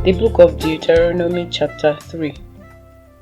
The book of Deuteronomy chapter 3.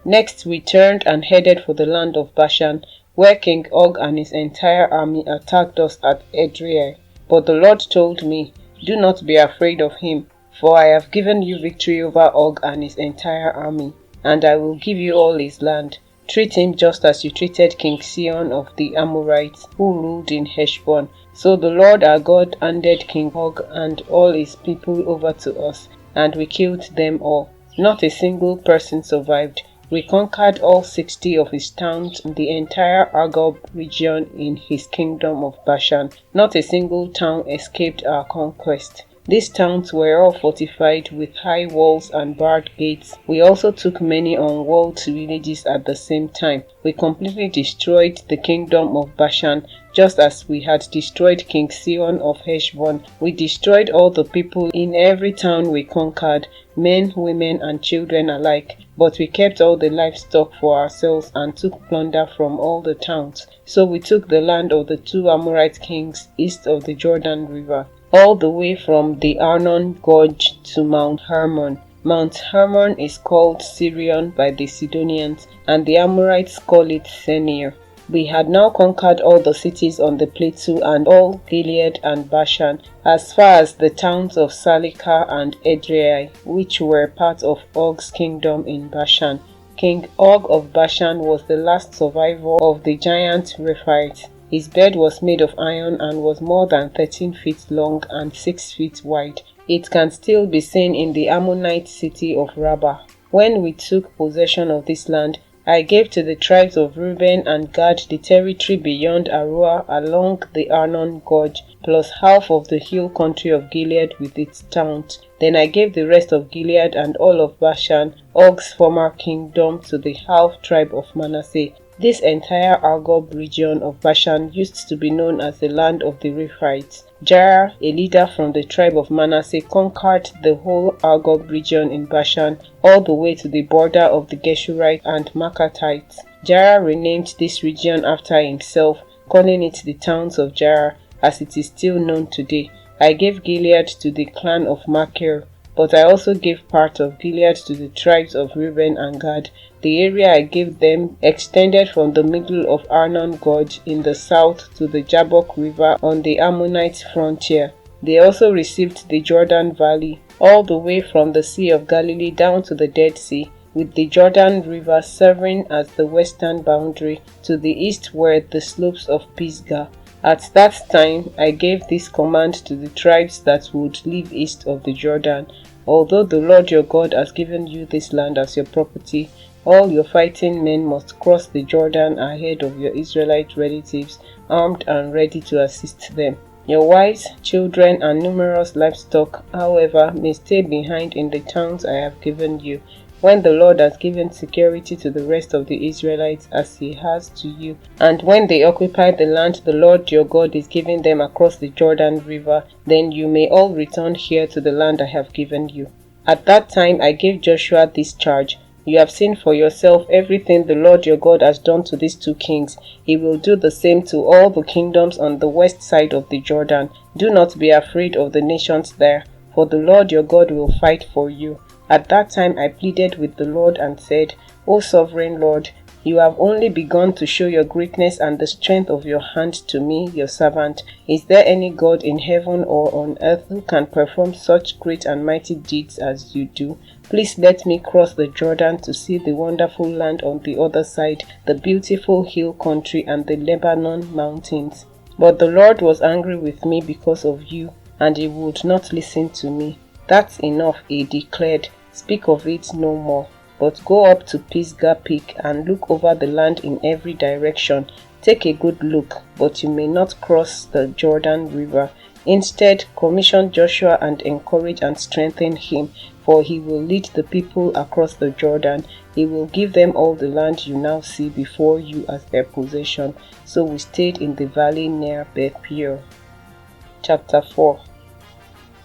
Next we turned and headed for the land of Bashan, where King Og and his entire army attacked us at Ajayi. But the Lord told me, "Do not be afraid of him, for I have given you victory over Og and his entire army, and I will give you all his land. Treat him just as you treated King Sihon of the Amorites, who ruled in Heshbon." So the Lord our God handed King Og and all his people over to us, and we killed them all. Not a single person survived. We conquered all 60 of his towns in the entire Argob region in his kingdom of Bashan. Not a single town escaped our conquest. These towns were all fortified with high walls and barred gates. We also took many unwalled villages at the same time. We completely destroyed the kingdom of Bashan, just as we had destroyed King Sihon of Heshbon. We destroyed all the people in every town we conquered, men, women, and children alike. But we kept all the livestock for ourselves and took plunder from all the towns. So we took the land of the 2 Amorite kings east of the Jordan River, all the way from the Arnon Gorge to Mount Hermon. Mount Hermon is called Sirion by the Sidonians, and the Amorites call it Senir. We had now conquered all the cities on the plateau and all Gilead and Bashan, as far as the towns of Salika and Ajayi, which were part of Og's kingdom in Bashan. King Og of Bashan was the last survivor of the giant Rephaite. His bed was made of iron and was more than 13 feet long and 6 feet wide. It can still be seen in the Ammonite city of Rabbah. When we took possession of this land, I gave to the tribes of Reuben and Gad the territory beyond Aroer along the Arnon Gorge, plus half of the hill country of Gilead with its towns. Then I gave the rest of Gilead and all of Bashan, Og's former kingdom, to the half tribe of Manasseh. This entire Argob region of Bashan used to be known as the land of the Rephites. Jair, a leader from the tribe of Manasseh, conquered the whole Argob region in Bashan, all the way to the border of the Geshurites and Maccathites. Jair renamed this region after himself, calling it the towns of Jair, as it is still known today. I gave Gilead to the clan of Machir, but I also gave part of Gilead to the tribes of Reuben and Gad. The area I gave them extended from the middle of Arnon Gorge in the south to the Jabbok River on the Ammonite frontier. They also received the Jordan Valley, all the way from the Sea of Galilee down to the Dead Sea, with the Jordan River serving as the western boundary. To the east were the slopes of Pisgah. At that time, I gave this command to the tribes that would live east of the Jordan. Although the Lord your God has given you this land as your property, all your fighting men must cross the Jordan ahead of your Israelite relatives, armed and ready to assist them. Your wives, children, and numerous livestock, however, may stay behind in the towns I have given you. When the Lord has given security to the rest of the Israelites as he has to you, and when they occupy the land the Lord your God is giving them across the Jordan River, then you may all return here to the land I have given you. At that time I gave Joshua this charge: You have seen for yourself everything the Lord your God has done to these 2 kings. He will do the same to all the kingdoms on the west side of the Jordan. Do not be afraid of the nations there, for the Lord your God will fight for you. At that time I pleaded with the Lord and said, O sovereign Lord, you have only begun to show your greatness and the strength of your hand to me, your servant. Is there any God in heaven or on earth who can perform such great and mighty deeds as you do? Please let me cross the Jordan to see the wonderful land on the other side, the beautiful hill country and the Lebanon mountains. But the Lord was angry with me because of you, and he would not listen to me. That's enough, he declared. Speak of it no more, but go up to Pisgah Peak and look over the land in every direction. Take a good look, but you may not cross the Jordan River. Instead, commission Joshua and encourage and strengthen him, for he will lead the people across the Jordan. He will give them all the land you now see before you as their possession. So we stayed in the valley near Beth Peor. Chapter 4.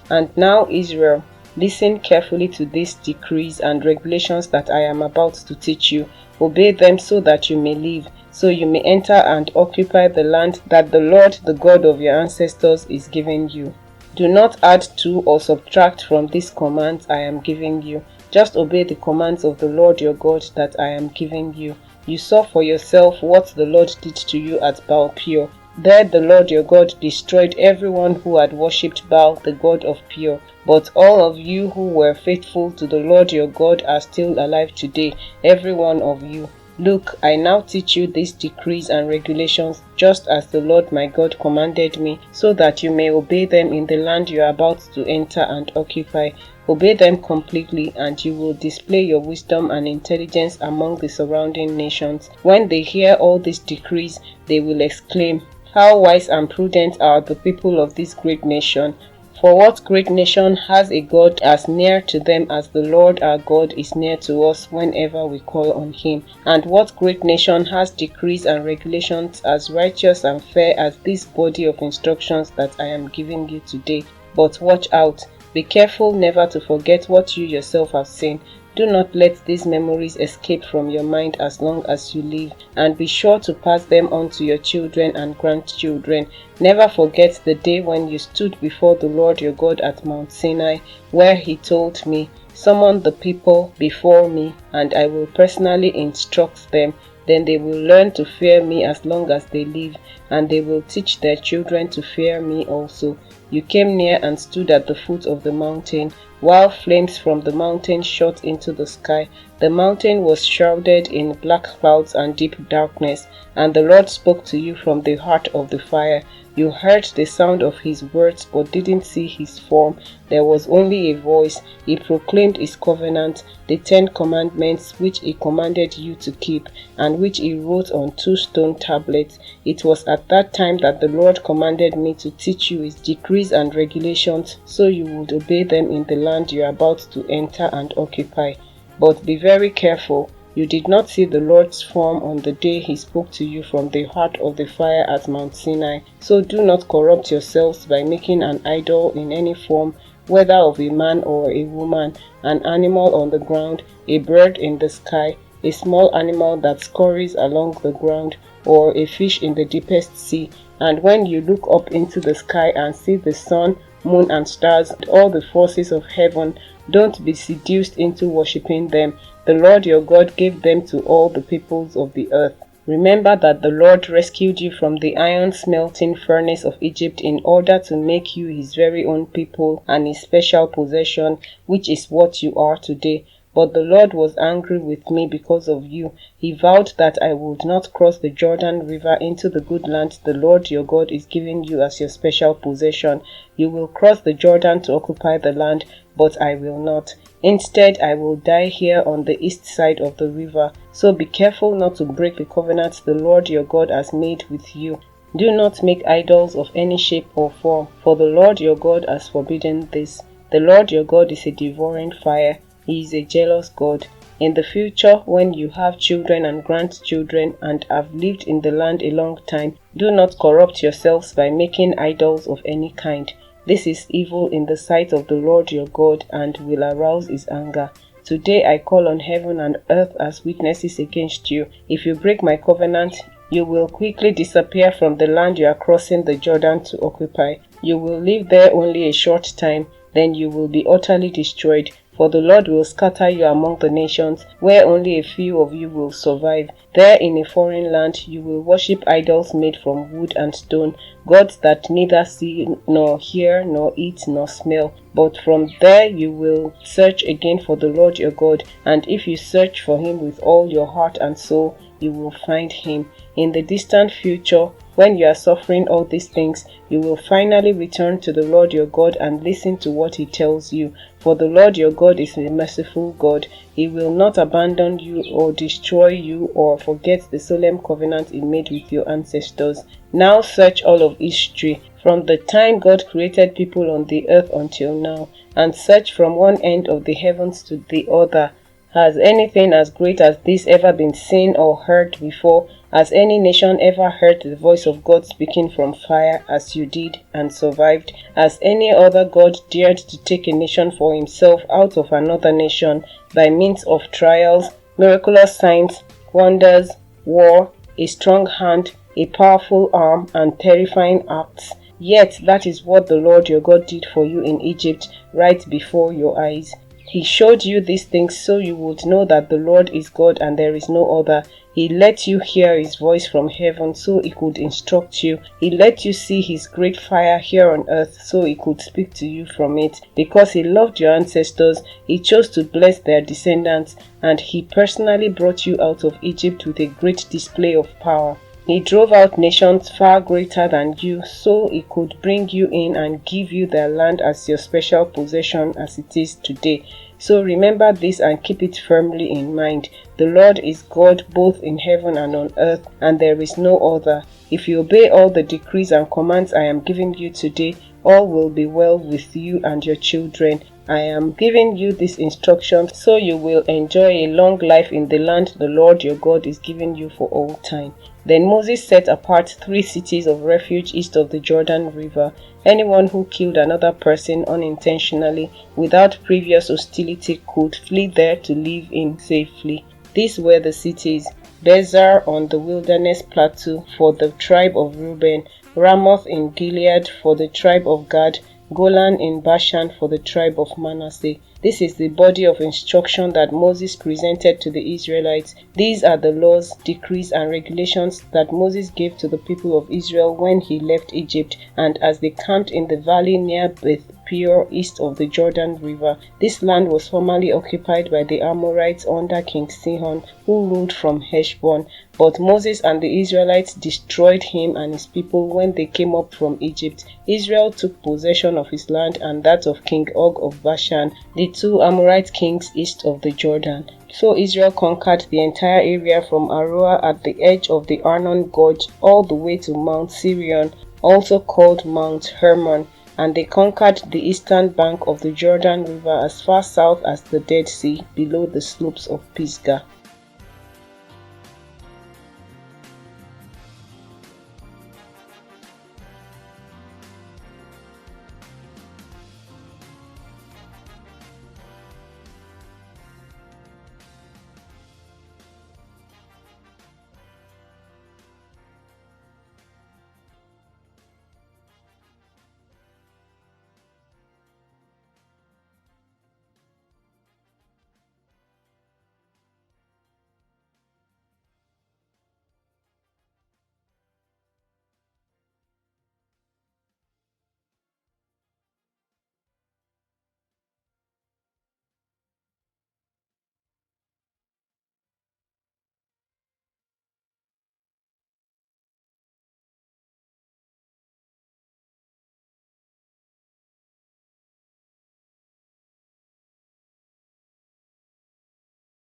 And now Israel, listen carefully to these decrees and regulations that I am about to teach you. Obey them so that you may live, so you may enter and occupy the land that the Lord, the God of your ancestors, is giving you. Do not add to or subtract from these commands I am giving you. Just obey the commands of the Lord your God that I am giving you. You saw for yourself what the Lord did to you at Baal-peor. There the Lord your God destroyed everyone who had worshipped Baal, the god of Peor. But all of you who were faithful to the Lord your God are still alive today, every one of you. Look, I now teach you these decrees and regulations, just as the Lord my God commanded me, so that you may obey them in the land you are about to enter and occupy. Obey them completely, and you will display your wisdom and intelligence among the surrounding nations. When they hear all these decrees, they will exclaim, "How wise and prudent are the people of this great nation!" For what great nation has a God as near to them as the Lord our God is near to us whenever we call on him? And what great nation has decrees and regulations as righteous and fair as this body of instructions that I am giving you today? But watch out. Be careful never to forget what you yourself have seen. Do not let these memories escape from your mind as long as you live, and be sure to pass them on to your children and grandchildren. Never forget the day when you stood before the Lord your God at Mount Sinai, where he told me, "Summon the people before me, and I will personally instruct them. Then they will learn to fear me as long as they live, and they will teach their children to fear me also." You came near and stood at the foot of the mountain, while flames from the mountain shot into the sky. The mountain was shrouded in black clouds and deep darkness, and the Lord spoke to you from the heart of the fire. You heard the sound of his words, but didn't see his form. There was only a voice. He proclaimed his covenant, the 10 commandments which he commanded you to keep, and which he wrote on 2 stone tablets. It was at that time that the Lord commanded me to teach you his decrees and regulations, so you would obey them in the land you are about to enter and occupy. But be very careful. You did not see the Lord's form on the day he spoke to you from the heart of the fire at Mount Sinai. So do not corrupt yourselves by making an idol in any form, whether of a man or a woman, an animal on the ground, a bird in the sky, a small animal that scurries along the ground, or a fish in the deepest sea. And when you look up into the sky and see the sun, moon and stars, and all the forces of heaven, don't be seduced into worshipping them. The Lord your God gave them to all the peoples of the earth. Remember that the Lord rescued you from the iron smelting furnace of Egypt in order to make you his very own people and his special possession, which is what you are today. But the Lord was angry with me because of you. He vowed that I would not cross the Jordan River into the good land the Lord your God is giving you as your special possession. You will cross the Jordan to occupy the land, but I will not. Instead, I will die here on the east side of the river. So be careful not to break the covenant the Lord your God has made with you. Do not make idols of any shape or form, for the Lord your God has forbidden this. The Lord your God is a devouring fire. He is a jealous God. In the future, when you have children and grandchildren and have lived in the land a long time, do not corrupt yourselves by making idols of any kind. This is evil in the sight of the Lord your God and will arouse his anger. Today I call on heaven and earth as witnesses against you. If you break my covenant, you will quickly disappear from the land you are crossing the Jordan to occupy. You will live there only a short time, then you will be utterly destroyed. For the Lord will scatter you among the nations, where only a few of you will survive. There in a foreign land you will worship idols made from wood and stone, gods that neither see nor hear nor eat nor smell. But from there you will search again for the Lord your God, and if you search for him with all your heart and soul, you will find him. In the distant future, when you are suffering all these things, you will finally return to the Lord your God and listen to what he tells you. For the Lord your God is a merciful God. He will not abandon you or destroy you or forget the solemn covenant he made with your ancestors. Now search all of history, from the time God created people on the earth until now, and search from one end of the heavens to the other. Has anything as great as this ever been seen or heard before? Has any nation ever heard the voice of God speaking from fire as you did and survived? Has any other God dared to take a nation for himself out of another nation by means of trials, miraculous signs, wonders, war, a strong hand, a powerful arm, and terrifying acts? Yet that is what the Lord your God did for you in Egypt right before your eyes. He showed you these things so you would know that the Lord is God and there is no other. He let you hear his voice from heaven so he could instruct you. He let you see his great fire here on earth so he could speak to you from it. Because he loved your ancestors, he chose to bless their descendants, and he personally brought you out of Egypt with a great display of power. He drove out nations far greater than you so he could bring you in and give you their land as your special possession as it is today. So remember this and keep it firmly in mind. The Lord is God both in heaven and on earth, and there is no other. If you obey all the decrees and commands I am giving you today, all will be well with you and your children. I am giving you this instruction so you will enjoy a long life in the land the Lord your God is giving you for all time. Then Moses set apart 3 cities of refuge east of the Jordan River. Anyone who killed another person unintentionally without previous hostility could flee there to live in safely. These were the cities: Bezer on the wilderness plateau for the tribe of Reuben, Ramoth in Gilead for the tribe of Gad, Golan in Bashan for the tribe of Manasseh. This is the body of instruction that Moses presented to the Israelites. These are the laws, decrees, and regulations that Moses gave to the people of Israel when he left Egypt and as they camped in the valley near Beth Peor east of the Jordan River. This land was formerly occupied by the Amorites under King Sihon, who ruled from Heshbon. But Moses and the Israelites destroyed him and his people when they came up from Egypt. Israel took possession of his land and that of King Og of Bashan, the 2 Amorite kings east of the Jordan. So Israel conquered the entire area from Aroer at the edge of the Arnon Gorge all the way to Mount Sirion, also called Mount Hermon, and they conquered the eastern bank of the Jordan River as far south as the Dead Sea, below the slopes of Pisgah.